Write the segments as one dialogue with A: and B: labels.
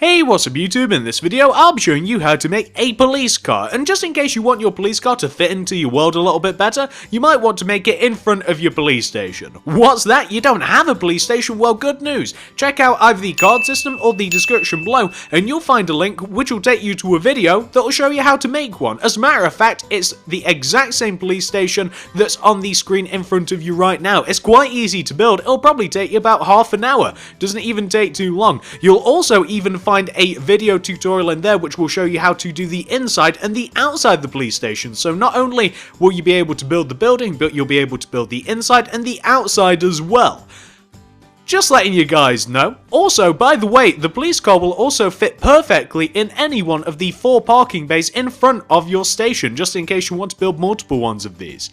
A: Hey, what's up YouTube? In this video, I'll be showing you how to make a police car, and just in case you want your police car to fit into your world a little bit better, you might want to make it in front of your police station. What's that? You don't have a police station? Well, good news. Check out either the card system or the description below, and you'll find a link which will take you to a video that will show you how to make one. As a matter of fact, it's the exact same police station that's on the screen in front of you right now. It's quite easy to build. It'll probably take you about half an hour. Doesn't even take too long. You'll also even find a video tutorial in there which will show you how to do the inside and the outside the police station. So not only will you be able to build the building, but you'll be able to build the inside and the outside as well. Just letting you guys know. Also, by the way, the police car will also fit perfectly in any one of the 4 parking bays in front of your station, just in case you want to build multiple ones of these.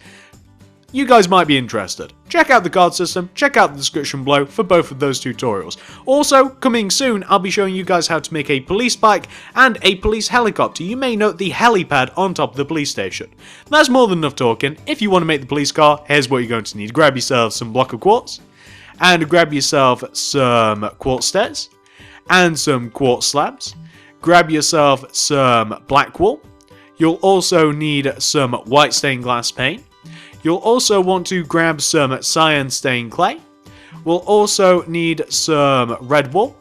A: You guys might be interested. Check out the card system, check out the description below for both of those tutorials. Also, coming soon, I'll be showing you guys how to make a police bike and a police helicopter. You may note the helipad on top of the police station. That's more than enough talking. If you want to make the police car, here's what you're going to need. Grab yourself some block of quartz, and grab yourself some quartz stairs, and some quartz slabs. Grab yourself some black wool. You'll also need some white stained glass paint. You'll also want to grab some cyan stained clay. We'll also need some red wool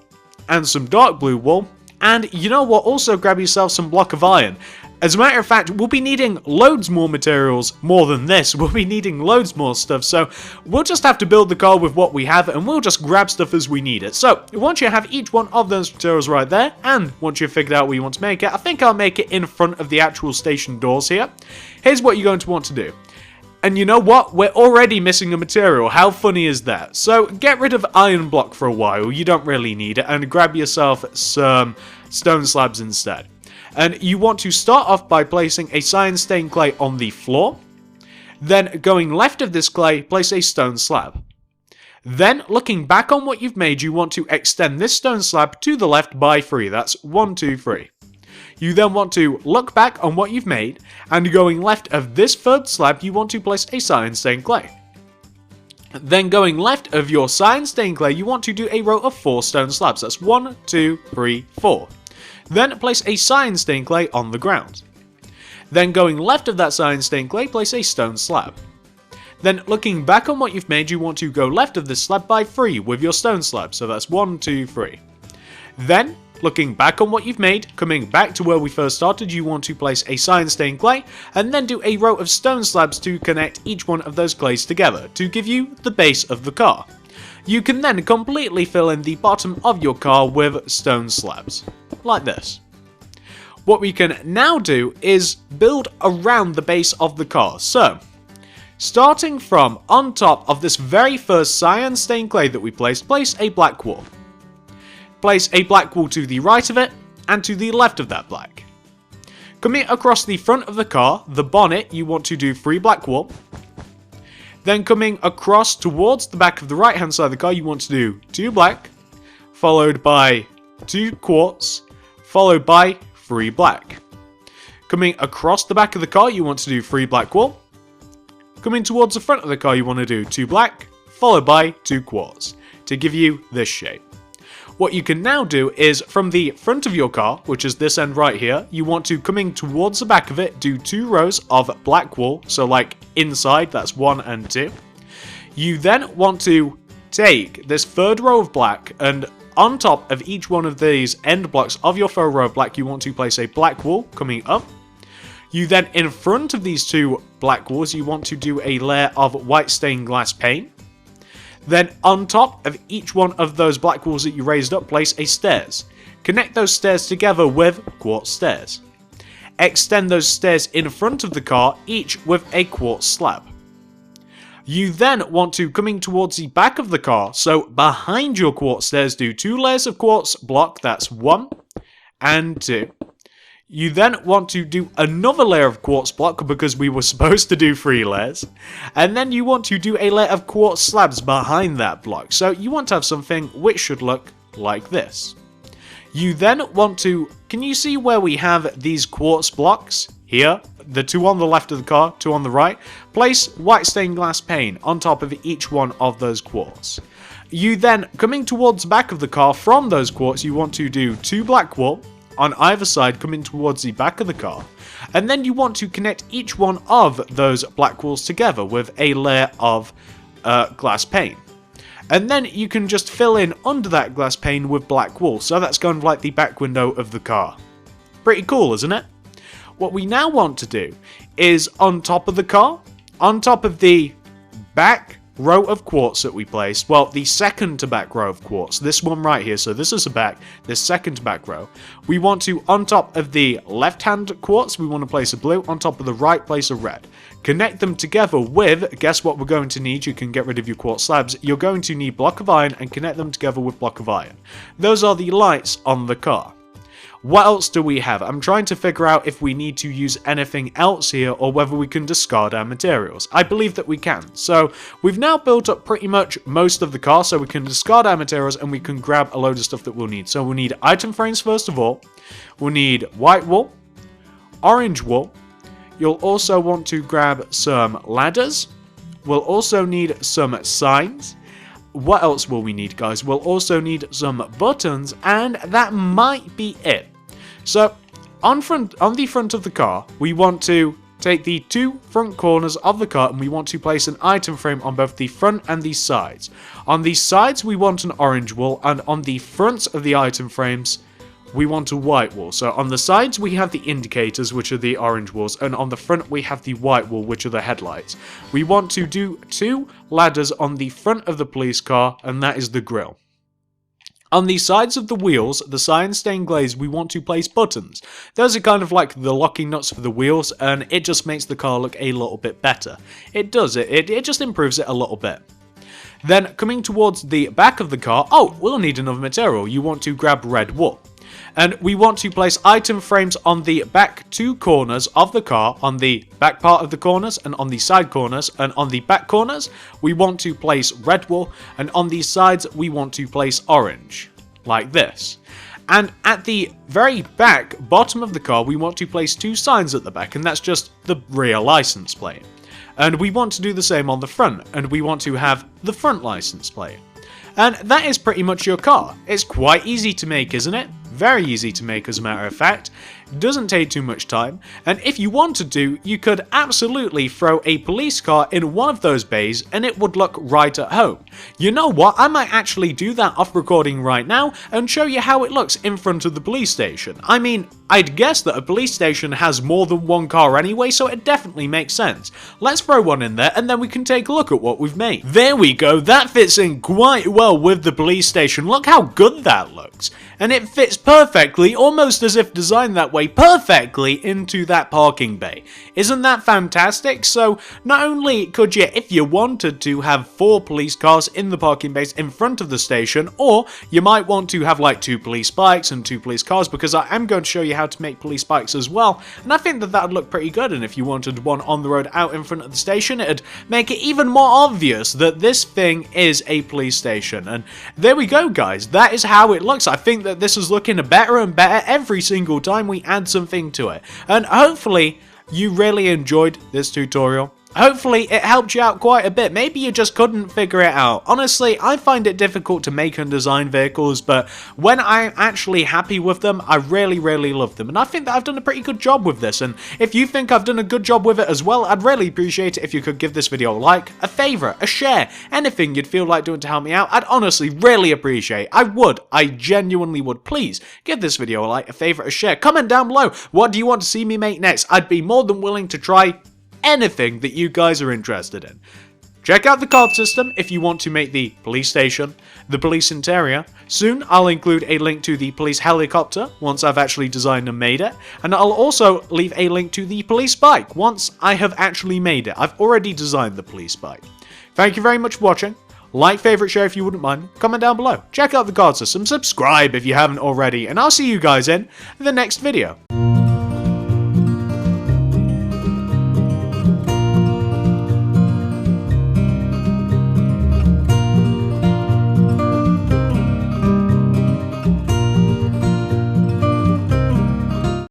A: and some dark blue wool. And you know what? Also grab yourself some block of iron. As a matter of fact, we'll be needing loads more materials more than this. We'll be needing loads more stuff. So we'll just have to build the car with what we have and we'll just grab stuff as we need it. So once you have each one of those materials right there, and once you've figured out where you want to make it, I think I'll make it in front of the actual station doors here. Here's what you're going to want to do. And you know what? We're already missing a material. How funny is that? So get rid of iron block for a while. You don't really need it. And grab yourself some stone slabs instead. And you want to start off by placing a cyan stained clay on the floor. Then going left of this clay, place a stone slab. Then looking back on what you've made, you want to extend this stone slab to the left by 3. That's 1, 2, 3. You then want to look back on what you've made, and going left of this third slab, you want to place a cyan stained clay. Then going left of your cyan stained clay, you want to do a row of 4 stone slabs. That's 1, 2, 3, 4. Then place a cyan stained clay on the ground. Then going left of that cyan stained clay, place a stone slab. Then looking back on what you've made, you want to go left of this slab by 3 with your stone slab. So that's 1, 2, 3. Then looking back on what you've made, coming back to where we first started, you want to place a cyan stained clay and then do a row of stone slabs to connect each one of those clays together to give you the base of the car. You can then completely fill in the bottom of your car with stone slabs, like this. What we can now do is build around the base of the car. So, starting from on top of this very first cyan stained clay that we placed, place a black wall. Place a black wall to the right of it, and to the left of that black. Coming across the front of the car, the bonnet, you want to do 3 black wool. Then coming across towards the back of the right hand side of the car, you want to do 2 black, followed by 2 quartz, followed by 3 black. Coming across the back of the car, you want to do 3 black wool. Coming towards the front of the car, you want to do 2 black, followed by 2 quartz, to give you this shape. What you can now do is, from the front of your car, which is this end right here, you want to, coming towards the back of it, do 2 rows of black wool, so like inside, that's 1 and 2. You then want to take this third row of black, and on top of each one of these end blocks of your third row of black, you want to place a black wool coming up. You then, in front of these 2 black wools, you want to do a layer of white stained glass paint. Then on top of each one of those black walls that you raised up, place a stairs. Connect those stairs together with quartz stairs. Extend those stairs in front of the car, each with a quartz slab. You then want to, coming towards the back of the car, so behind your quartz stairs, do 2 layers of quartz block, that's 1 and 2. You then want to do another layer of quartz block because we were supposed to do 3 layers. And then you want to do a layer of quartz slabs behind that block. So you want to have something which should look like this. You then want to, can you see where we have these quartz blocks? Here, the 2 on the left of the car, 2 on the right. Place white stained glass paint on top of each one of those quartz. You then, coming towards the back of the car from those quartz, you want to do 2 black wool on either side coming towards the back of the car. And then you want to connect each one of those black walls together with a layer of glass pane. And then you can just fill in under that glass pane with black wool. So that's kind of like the back window of the car. Pretty cool, isn't it? What we now want to do is on top of the car, on top of the back row of quartz that we placed, well, the second to back row of quartz, this one right here, so this is the back, this second to back row, we want to, on top of the left hand quartz, we want to place a blue, on top of the right, place a red. Connect them together with, guess what we're going to need, you can get rid of your quartz slabs, you're going to need block of iron and connect them together with block of iron. Those are the lights on the car. What else do we have? I'm trying to figure out if we need to use anything else here or whether we can discard our materials. I believe that we can. So we've now built up pretty much most of the car, so we can discard our materials and we can grab a load of stuff that we'll need. So we'll need item frames first of all. We'll need white wool, orange wool. You'll also want to grab some ladders. We'll also need some signs. What else will we need, guys? We'll also need some buttons, and that might be it. So, on the front of the car, we want to take the 2 front corners of the car and we want to place an item frame on both the front and the sides. On the sides, we want an orange wool, and on the fronts of the item frames, we want a white wool. So on the sides we have the indicators, which are the orange wools, and on the front we have the white wool, which are the headlights. We want to do 2 ladders on the front of the police car, and that is the grille. On the sides of the wheels, the cyan stained glaze, we want to place buttons. Those are kind of like the locking nuts for the wheels, and it just makes the car look a little bit better. It does, it just improves it a little bit. Then coming towards the back of the car, oh, we'll need another material. You want to grab red wool. And we want to place item frames on the back 2 corners of the car, on the back part of the corners and on the side corners, and on the back corners we want to place red wool, and on the sides we want to place orange, like this. And at the very back bottom of the car we want to place 2 signs at the back, and that's just the rear license plate. And we want to do the same on the front, and we want to have the front license plate. And that is pretty much your car. It's quite easy to make, isn't it? Very easy to make, as a matter of fact. Doesn't take too much time, and if you wanted to, you could absolutely throw a police car in one of those bays and it would look right at home. You know what, I might actually do that off recording right now and show you how it looks in front of the police station. I mean, I'd guess that a police station has more than one car anyway, so it definitely makes sense. Let's throw one in there and then we can take a look at what we've made. There we go, that fits in quite well with the police station. Look how good that looks. And it fits perfectly, almost as if designed that way, perfectly into that parking bay. Isn't that fantastic? So not only could you, if you wanted to, have 4 police cars in the parking bays in front of the station, or you might want to have like 2 police bikes and 2 police cars, because I am going to show you how to make police bikes as well, and I think that that would look pretty good. And if you wanted one on the road out in front of the station, it'd make it even more obvious that this thing is a police station. And there we go, guys, that is how it looks. I think that this is looking better and better every single time we add something to it, and hopefully you really enjoyed this tutorial. Hopefully it helped you out quite a bit. Maybe you just couldn't figure it out. Honestly, I find it difficult to make and design vehicles, but when I'm actually happy with them, I really, really love them. And I think that I've done a pretty good job with this. And if you think I've done a good job with it as well, I'd really appreciate it if you could give this video a like, a favourite, a share, anything you'd feel like doing to help me out. I'd honestly really appreciate it. I genuinely would. Please give this video a like, a favourite, a share. Comment down below. What do you want to see me make next? I'd be more than willing to try anything that you guys are interested in. Check out the card system if you want to make the police station, the police interior. Soon I'll include a link to the police helicopter once I've actually designed and made it, and I'll also leave a link to the police bike once I have actually made it. I've already designed the police bike. Thank you very much for watching. Like, favorite, share if you wouldn't mind, comment down below. Check out the card system, subscribe if you haven't already, and I'll see you guys in the next video.